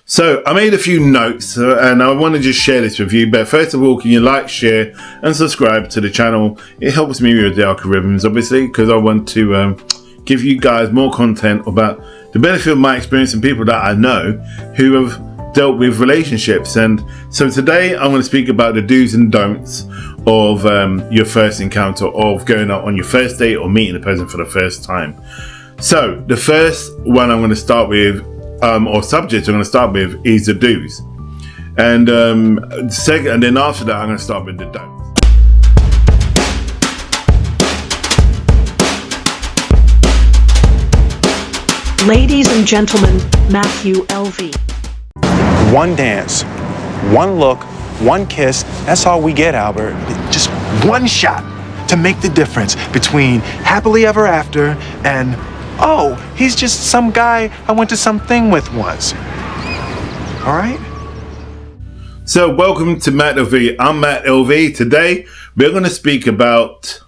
So I made a few notes and I want to just share this with you. But first of all, can you like, share and subscribe to the channel? It helps me with the algorithms, obviously, because I want to give you guys more content about the benefit of my experience and people that I know who have dealt with relationships. And so today I'm going to speak about the do's and don'ts of your first encounter, of going out on your first date or meeting a person for the first time. So the first one I'm going to start with, or subject I'm going to start with, is the do's, and second, and then after that I'm going to start with the don'ts. Ladies and gentlemen, Matthew LV. One dance, one look, one kiss, that's all we get, Albert. Just one shot to make the difference between happily ever after and, oh, he's just some guy I went to something with once. All right? So welcome to Matt LV. I'm Matt LV. Today we're going to speak about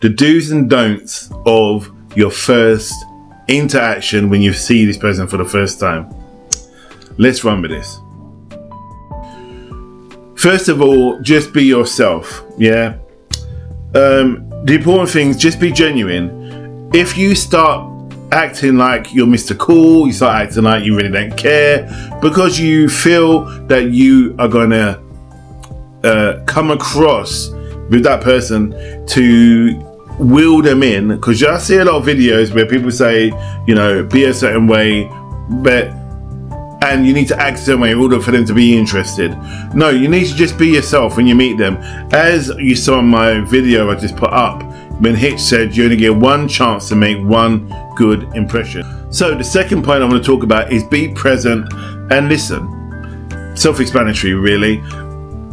the do's and don'ts of your first interaction when you see this person for the first time. Let's run with this. First of all, just be yourself. Yeah. The important thing is just be genuine. If you start acting like you're Mr. Cool, you start acting like you really don't care because you feel that you are going to come across with that person to wheel them in, because I see a lot of videos where people say, you know, be a certain way, and you need to act a certain way in order for them to be interested. No, you need to just be yourself when you meet them. As you saw in my video I just put up, when Hitch said you only get one chance to make one good impression. So the second point I want to talk about is be present and listen. Self-explanatory, really.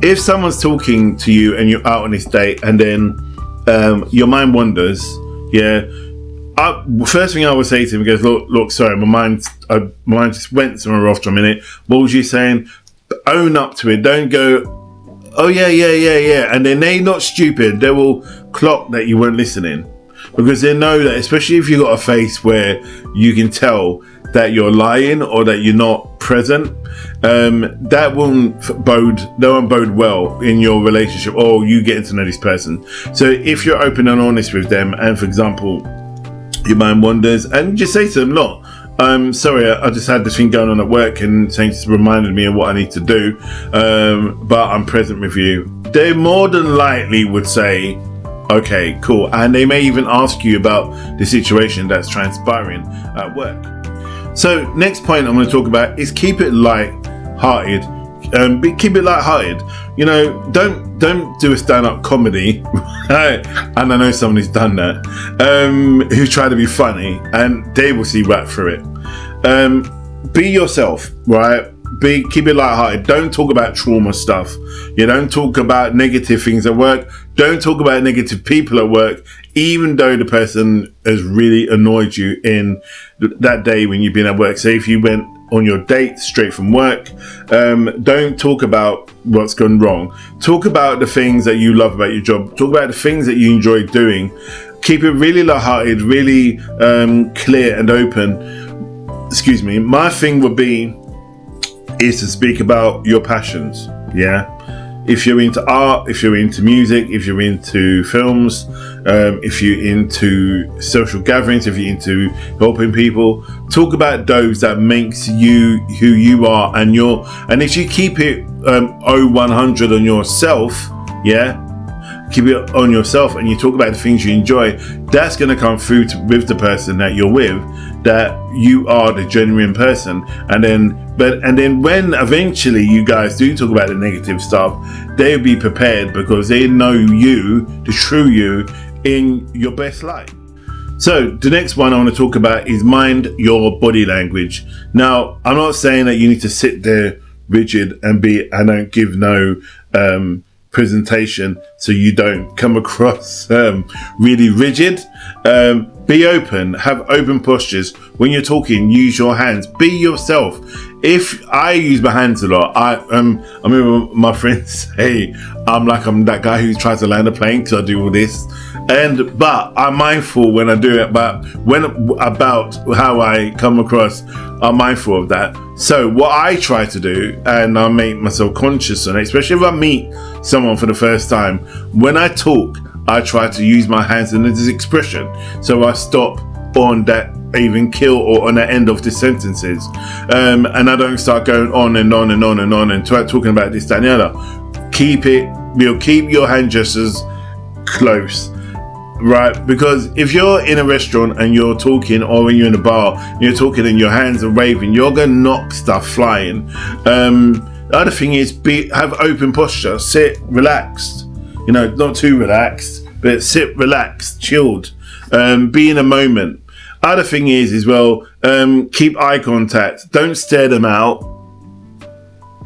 If someone's talking to you and you're out on this date and then your mind wanders, first thing I would say to him goes, look, sorry, my mind just went somewhere off for a minute. What was you saying? Own up to it. Don't go, oh yeah. And then they're not stupid. They will clock that you weren't listening, because they know that, especially if you've got a face where you can tell that you're lying or that you're not present, that won't bode well in your relationship or you getting to know this person. So if you're open and honest with them, and for example, your mind wanders, and just say to them, look, sorry, I just had this thing going on at work and saying just reminded me of what I need to do, but I'm present with you. They more than likely would say, okay, cool. And they may even ask you about the situation that's transpiring at work. So next point I'm going to talk about is keep it light-hearted. Keep it light-hearted. You know, don't do a stand-up comedy. And I know somebody's done that, who try to be funny, and they will see right through it. Be yourself, right? Keep it light-hearted. Don't talk about trauma stuff. You don't talk about negative things at work. Don't talk about negative people at work, even though the person has really annoyed you in that day when you've been at work. So if you went on your date straight from work, don't talk about what's gone wrong. Talk about the things that you love about your job. Talk about the things that you enjoy doing. Keep it really light-hearted, really clear and open. Excuse me. My thing would be is to speak about your passions. Yeah. If you're into art, if you're into music, if you're into films, if you're into social gatherings, if you're into helping people, talk about those that makes you who you are, and if you keep it 100 on yourself, keep it on yourself, and you talk about the things you enjoy, that's going to come through with the person that you're with, that you are the genuine person. And then when eventually you guys do talk about the negative stuff, they'll be prepared because they know you, the true you, in your best light. So the next one I want to talk about is mind your body language. Now, I'm not saying that you need to sit there rigid and don't give no presentation so you don't come across really rigid. Be open, have open postures. When you're talking, use your hands, be yourself. If I use my hands a lot, I remember my friends say I'm that guy who tries to land a plane because I do all this. But I'm mindful when I do it, about how I come across. I'm mindful of that. So what I try to do, and I make myself conscious on it, especially if I meet someone for the first time, when I talk, I try to use my hands in this expression. So I stop on that even kill or on the end of the sentences, and I don't start going on and on and on and on and talking about this, that, and the other. Keep your hand gestures close, right? Because if you're in a restaurant and you're talking, or when you're in a bar and you're talking and your hands are waving, you're gonna knock stuff flying. The other thing is have open posture, sit relaxed, not too relaxed, but sit relaxed, chilled, be in a moment. Other thing is as well, keep eye contact. Don't stare them out.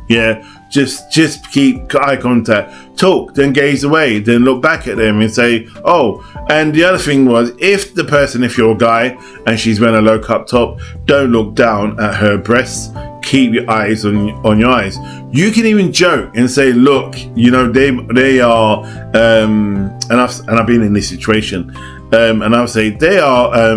Yeah, just keep eye contact. Talk, then gaze away, then look back at them and say, oh. And the other thing was, if you're a guy and she's wearing a low cut top, don't look down at her breasts. Keep your eyes on your eyes. You can even joke and say, look, they are, and I've been in this situation, and I'll say they are,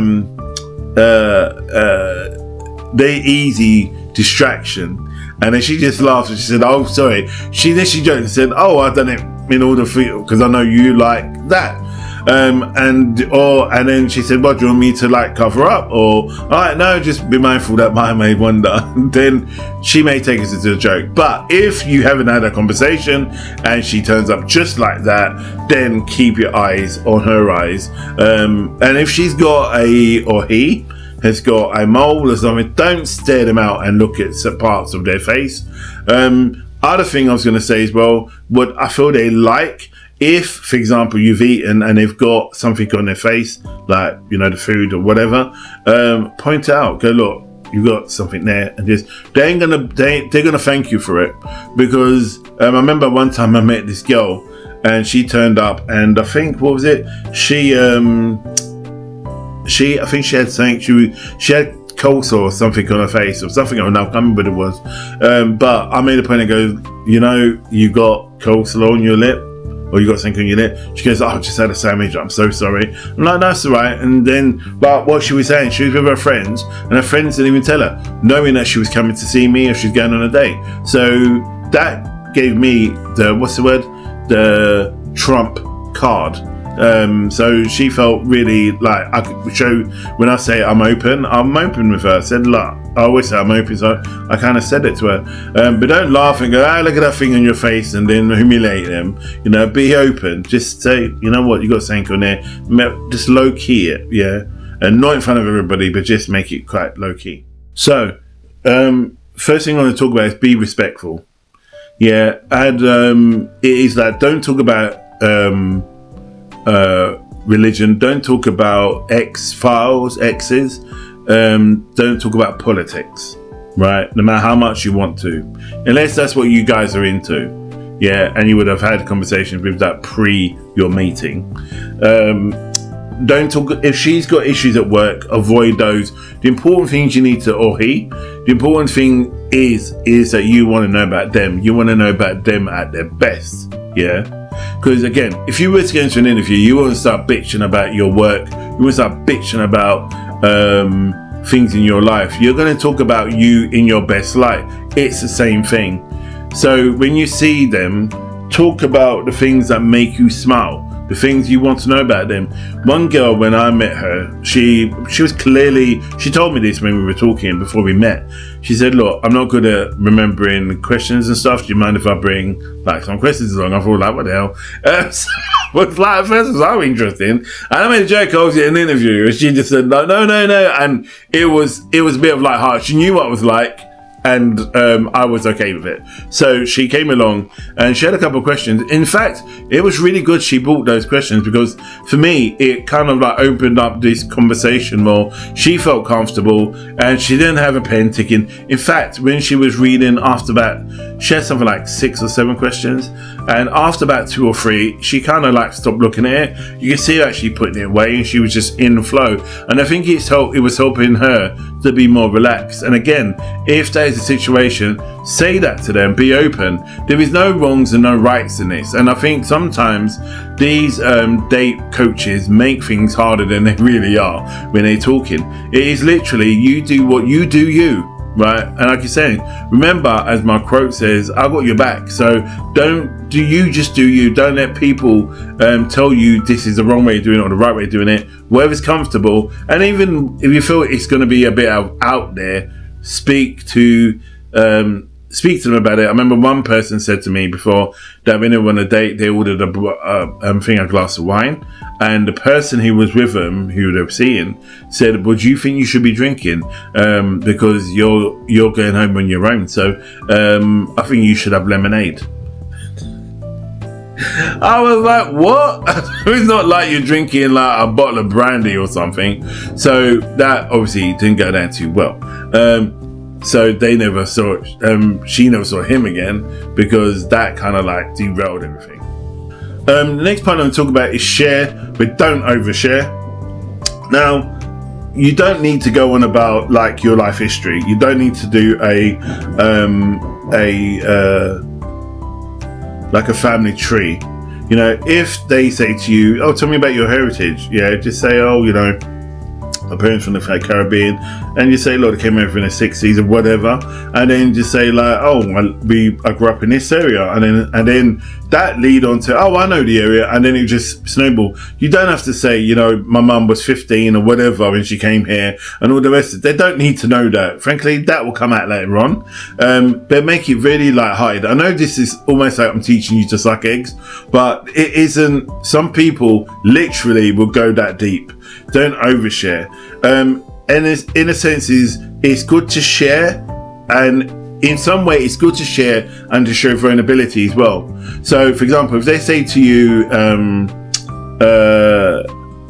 they easy distraction. And then she just laughed and she said, oh, sorry. She joked and said, oh, I've done it in order for you because I know you like that. And then she said, what, do you want me to cover up? Or, all right, no, just be mindful that I may wonder. Then she may take it as a joke. But if you haven't had a conversation and she turns up just like that, then keep your eyes on her eyes. And if she's got he has got a mole or something, don't stare them out and look at some parts of their face. Other thing I was going to say as well, what I feel they like, if, for example, you've eaten and they've got something on their face, like, the food or whatever, point out, go, look, you got something there, and they're gonna thank you for it. Because I remember one time I met this girl and she turned up, and I think, what was it? I think she had something. She had coleslaw or something on her face, or something. I can't remember what it was. But I made a point and go, you got coleslaw on your lip, or you got something on your lip. She goes, oh, I just had a sandwich. I'm so sorry. I'm like, that's all right. And then, but what she was saying, she was with her friends, and her friends didn't even tell her, knowing that she was coming to see me or she's going on a date. So that gave me the Trump card. So she felt really like I could show, when I say I'm open with her. I said, look, I always say I'm open, so I kind of said it to her. But don't laugh and go, look at that thing on your face, and then humiliate them. Be open. Just say, you know what, you got something on there. Just low key it, yeah, and not in front of everybody, but just make it quite low key. So, first thing I want to talk about is be respectful. Yeah, and it is that don't talk about religion, don't talk about exes, don't talk about politics, right? No matter how much you want to, unless that's what you guys are into, yeah, and you would have had conversations with that pre your meeting. Don't talk, if she's got issues at work, avoid those. The important things you need to, the important thing is that you want to know about them. You want to know about them at their best, yeah? Because again, if you were to get into an interview, you want to start bitching about your work, you want to start bitching about things in your life, you're going to talk about you in your best light. It's the same thing. So when you see them, talk about the things that make you smile, the things you want to know about them. One girl, when I met her, she was clearly, she told me this when we were talking before we met. She said, look, I'm not good at remembering questions and stuff. Do you mind if I bring some questions along? I thought, what the hell? So, was at first it was so interesting. And I made a joke, I was in an interview, and she just said, no. And it was a bit of heart. She knew what it was like. And I was okay with it. So she came along and she had a couple of questions. In fact, it was really good she brought those questions, because for me, it kind of opened up this conversation more. She felt comfortable and she didn't have a pen ticking. In fact, when she was reading after that, she had something like 6 or 7 questions. And after about 2 or 3, she kind of stopped looking at it. You can see her actually putting it away, and she was just in the flow. And I think it was helping her to be more relaxed. And again, if there is a situation, say that to them, be open. There is no wrongs and no rights in this. And I think sometimes these date coaches make things harder than they really are when they're talking. It is literally, you do what you do, you. Right, and like you're saying, remember, as my quote says, I got your back. So don't do you, just do you. Don't let people tell you this is the wrong way of doing it or the right way of doing it. Whatever's comfortable, and even if you feel it's going to be a bit out there, speak to them about it. I remember one person said to me before that when they were on a date, they ordered a glass of wine, and the person who was with them, who they were seeing, said, "Well, do you think you should be drinking? Because you're going home on your own. So I think you should have lemonade." I was like, "What?" It's not like you're drinking like a bottle of brandy or something. So that obviously didn't go down too well. So they never saw she never saw him again, because that kind of like derailed everything. The next part I'm going to talk about is share, but don't overshare. Now, you don't need to go on about like your life history. You don't need to do like a family tree. You know, if they say to you, "Oh, tell me about your heritage," yeah, just say, "Oh, you know, my parents from the Caribbean," and you say, "Look, they came over in the 60s or whatever," and then just say like, "Oh, I grew up in this area," and then that lead on to, "Oh, I know the area," and then it just snowball. You don't have to say, you know, "My mum was 15 or whatever when she came here," and all the rest of it. They don't need to know that. Frankly, that will come out later on. But make it really light-hearted. I know this is almost like I'm teaching you to suck eggs, but it isn't. Some people literally will go that deep. Don't overshare. And in a sense, it's good to share, and in some way it's good to share and to show vulnerability as well. So for example, if they say to you,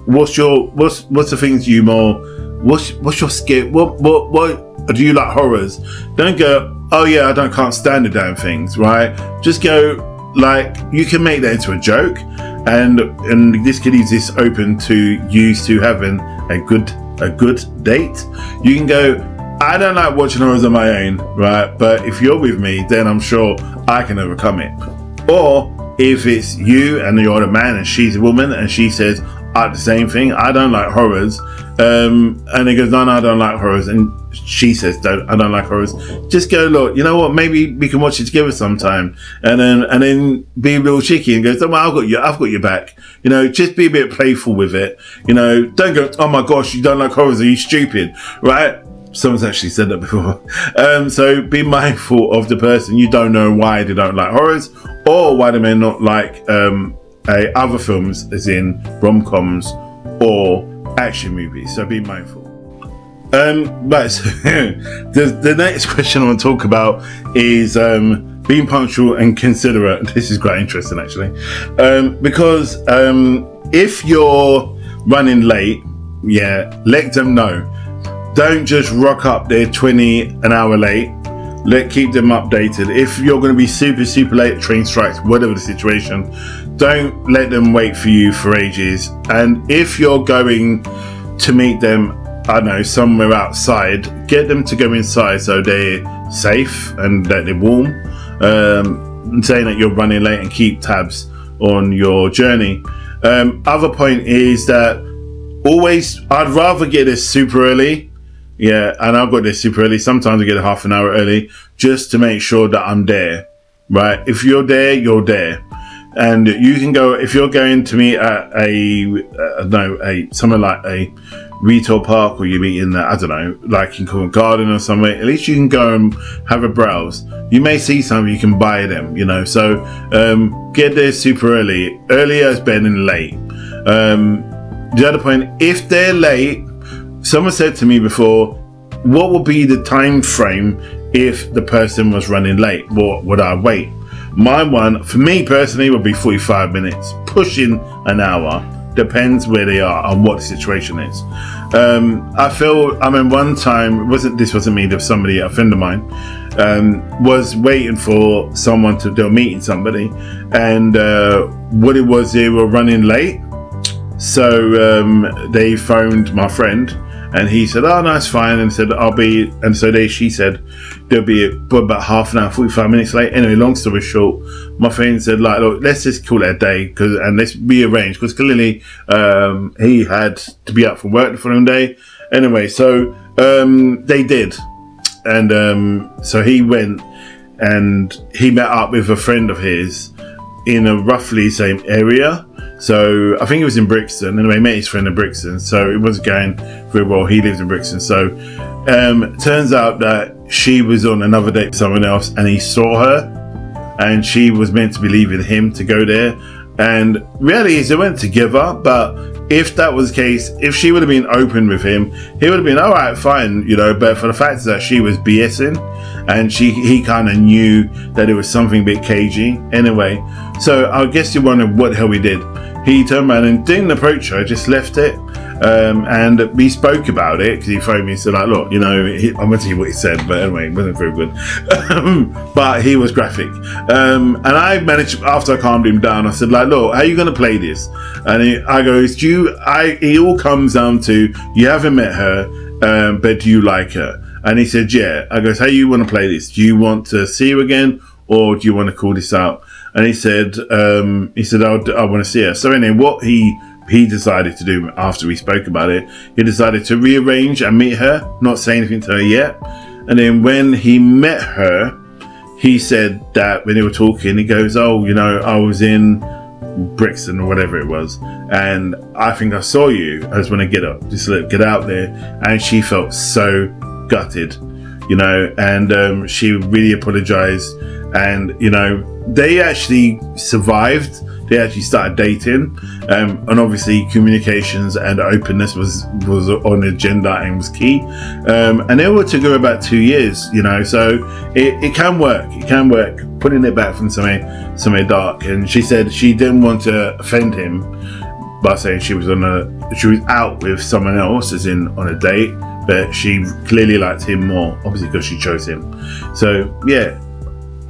what's the things you more, what's your skill, what do you like, horrors? Don't go, "Oh yeah, can't stand the damn things," right? Just go like, you can make that into a joke, and this kid is this open to use to having a good date. You can go, "I don't like watching horrors on my own," right? But if you're with me, then I'm sure I can overcome it. Or if it's you and you're a man and she's a woman and she says the same thing, "I don't like horrors," and he goes, no, I don't like horrors," and she says, I don't like horrors. Just go, "Look, you know what? Maybe we can watch it together sometime," and then be a little cheeky and go, "Well, I've got your back." You know, just be a bit playful with it. You know, don't go, "Oh my gosh, you don't like horrors? Are you stupid?" Right? Someone's actually said that before. So be mindful of the person. You don't know why they don't like horrors, or why they may not like other films, as in rom-coms or action movies. So be mindful. But the next question I want to talk about is being punctual and considerate. This is quite interesting, actually, because if you're running late, yeah, let them know. Don't just rock up there 20 an hour late. Keep them updated. If you're going to be super late, train strikes, whatever the situation, don't let them wait for you for ages. And if you're going to meet them, I don't know, somewhere outside, get them to go inside so they're safe and that they're warm. Saying that you're running late, and keep tabs on your journey. Other point is that I'd rather get there super early. Yeah, and I've got there super early. Sometimes I get half an hour early just to make sure that I'm there. Right? If you're there, you're there. And you can go, if you're going to meet at somewhere like a retail park, or you meet in like in Covent Garden or somewhere, at least you can go and have a browse. You may see something, you can buy them, you know. So get there super early. Earlier is better than late. The other point, if they're late, someone said to me before, what would be the time frame if the person was running late? What would I wait? My one, for me personally, would be 45 minutes, pushing an hour. Depends where they are and what the situation is. One time, this wasn't me, there was somebody, a friend of mine, was waiting for someone they were meeting somebody, and what it was, they were running late. So they phoned my friend And he said, oh, no, it's fine. And said, she said, there'll be about half an hour, 45 minutes late. Anyway, long story short, my friend said, like, look, let's just call it a day and let's rearrange, because clearly he had to be up for work the following day. Anyway, so they did. And so he went and he met up with a friend of his in a roughly same area. So I think it was in Brixton. Anyway, he met his friend in Brixton. So it wasn't going very well. He lives in Brixton. So turns out that she was on another date with someone else and he saw her and she was meant to be leaving him to go there. And reality is they went together, but if that was the case, if she would have been open with him, he would have been all right, fine, you know. But for the fact that she was BSing, and he kind of knew that it was something a bit cagey. Anyway, so I guess you wonder what the hell he did. He turned around and didn't approach her, just left it. And we spoke about it because he phoned me and said, like, look, you know, I'm going to tell you what he said, but anyway, it wasn't very good. But he was graphic. And I managed, after I calmed him down, I said, like, look, how are you going to play this? And I go, it all comes down to, you haven't met her, but do you like her? And he said, yeah. I goes, how you want to play this? Do you want to see her again, or do you want to call this out? And he said, I want to see her. So anyway, what he decided to do after we spoke about it, he decided to rearrange and meet her, not say anything to her yet. And then when he met her, he said that when they were talking, he goes, oh, you know, I was in Brixton or whatever it was, and I think I saw you. I just want to get out there. And she felt so gutted, you know, and she really apologized. And, you know, they actually survived. They actually started dating, and obviously communications and openness was on the agenda and was key. And they were together about 2 years, you know, so it can work. It can work. Putting it back from somewhere dark. And she said she didn't want to offend him by saying she was out with someone else, as in on a date, but she clearly liked him more, obviously because she chose him. So yeah.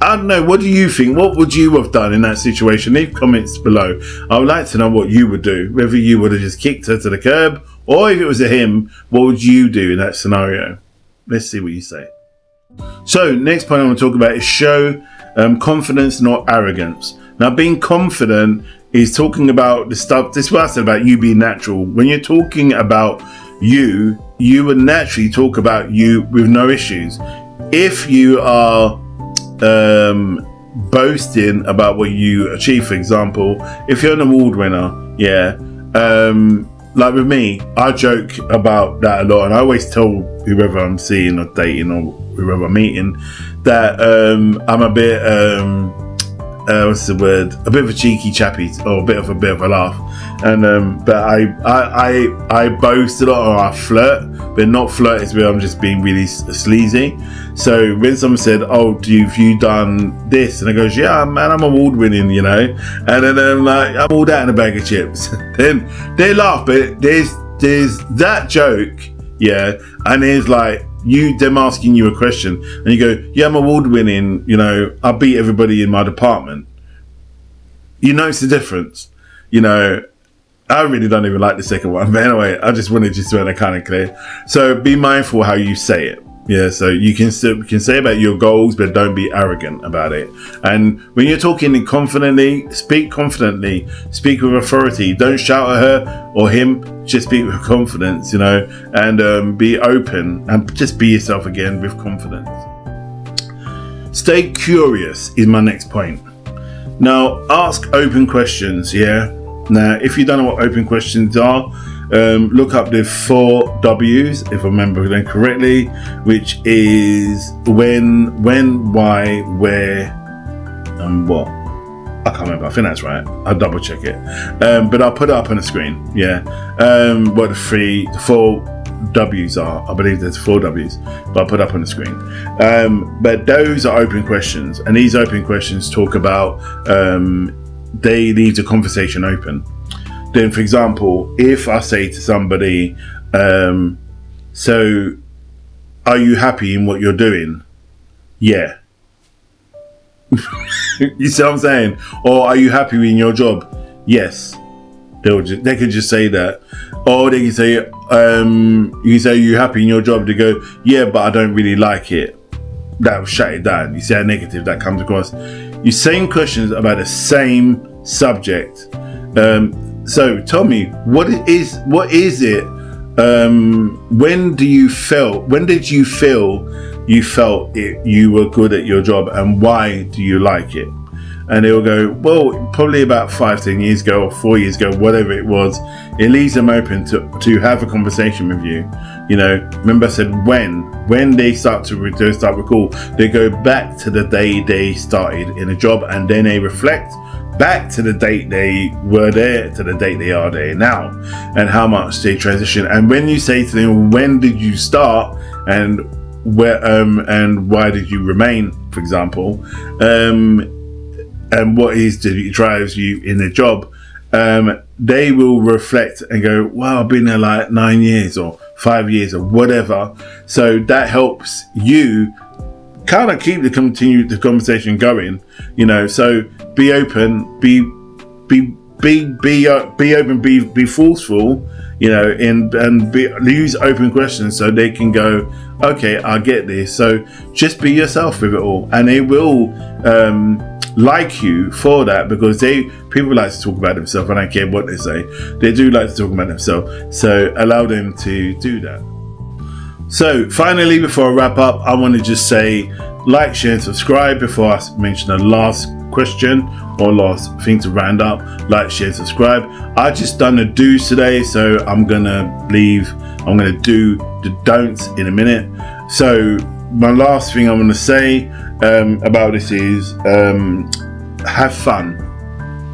I don't know, what do you think? What would you have done in that situation? Leave comments below. I would like to know what you would do. Whether you would have just kicked her to the curb, or if it was a him, what would you do in that scenario? Let's see what you say. So, next point I want to talk about is show confidence, not arrogance. Now, being confident is talking about the stuff, this is what I said about you being natural. When you're talking about you would naturally talk about you with no issues. If you are boasting about what you achieve, for example, if you're an award winner, like with me, I joke about that a lot, and I always tell whoever I'm seeing or dating or whoever I'm meeting that I'm a bit a bit of a cheeky chappy, or a bit of a laugh. And but I boast a lot, or I flirt, but not flirt is where I'm just being really sleazy. So when someone said, oh, have you done this? And I goes, yeah, man, I'm award winning, you know. And then I'm like, I'm all that in a bag of chips. Then they laugh, but there's that joke, yeah, and there's like them asking you a question, and you go, yeah, I'm award winning, you know, I beat everybody in my department. You notice the difference, you know. I really don't even like the second one, but anyway, I just wanted to make that kind of clear. So be mindful how you say it. Yeah, so you can say about your goals, but don't be arrogant about it. And when you're talking confidently, speak with authority. Don't shout at her or him, just speak with confidence, you know, and be open and just be yourself again with confidence. Stay curious is my next point. Now, ask open questions, yeah? Now, if you don't know what open questions are, look up the 4 W's, if I remember them correctly, which is when, why, where, and what. I can't remember. I think that's right. I'll double check it. But I'll put it up on the screen. Yeah. What the 4 W's are. I believe there's 4 W's, but I'll put it up on the screen. But those are open questions, and these open questions talk about they leave the conversation open. Then, for example, if I say to somebody, so are you happy in what you're doing? Yeah. You see what I'm saying? Or are you happy in your job? Yes. They could just say that, or they can say, you can say, "You happy in your job?" They go, "Yeah, but I don't really like it." That will shut it down. You see how negative that comes across. You same questions about the same subject. So tell me, what is it? When did you feel you were good at your job, and why do you like it? And they will go, well, probably about 5-10 years ago or 4 years ago, whatever it was. It leaves them open to have a conversation with you. You know, remember I said when they start recall, they go back to the day they started in a job, and then they reflect back to the date they were there to the date they are there now, and how much they transition. And when you say to them, when did you start, and where and why did you remain, for example, and what drives you in the job, they will reflect and go, wow, I've been there like 9 years or 5 years or whatever. So that helps you kind of keep the conversation going, you know. So be open, be open, be forceful, you know, and use open questions so they can go, okay, I get this. So just be yourself with it all, and they will like you for that, because people like to talk about themselves. I don't care what they say, they do like to talk about themselves. So allow them to do that. So finally, before I wrap up, I want to just say, like, share and subscribe. Before I mention the last question or last thing to round up, like, share and subscribe. I just done the do's today, so I'm gonna do the don'ts in a minute. So my last thing I'm going to say about this is have fun.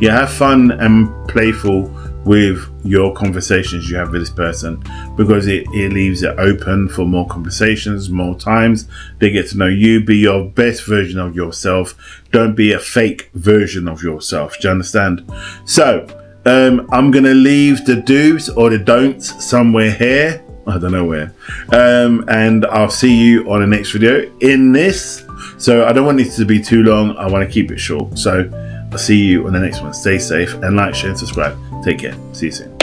Yeah, have fun and playful with your conversations you have with this person, because it leaves it open for more conversations, more times. They get to know you. Be your best version of yourself. Don't be a fake version of yourself. Do you understand? So I'm going to leave the do's or the don'ts somewhere here. I don't know where. And I'll see you on the next video in this. So I don't want this to be too long. I want to keep it short. So I'll see you on the next one. Stay safe and like, share, and subscribe. Take care. See you soon.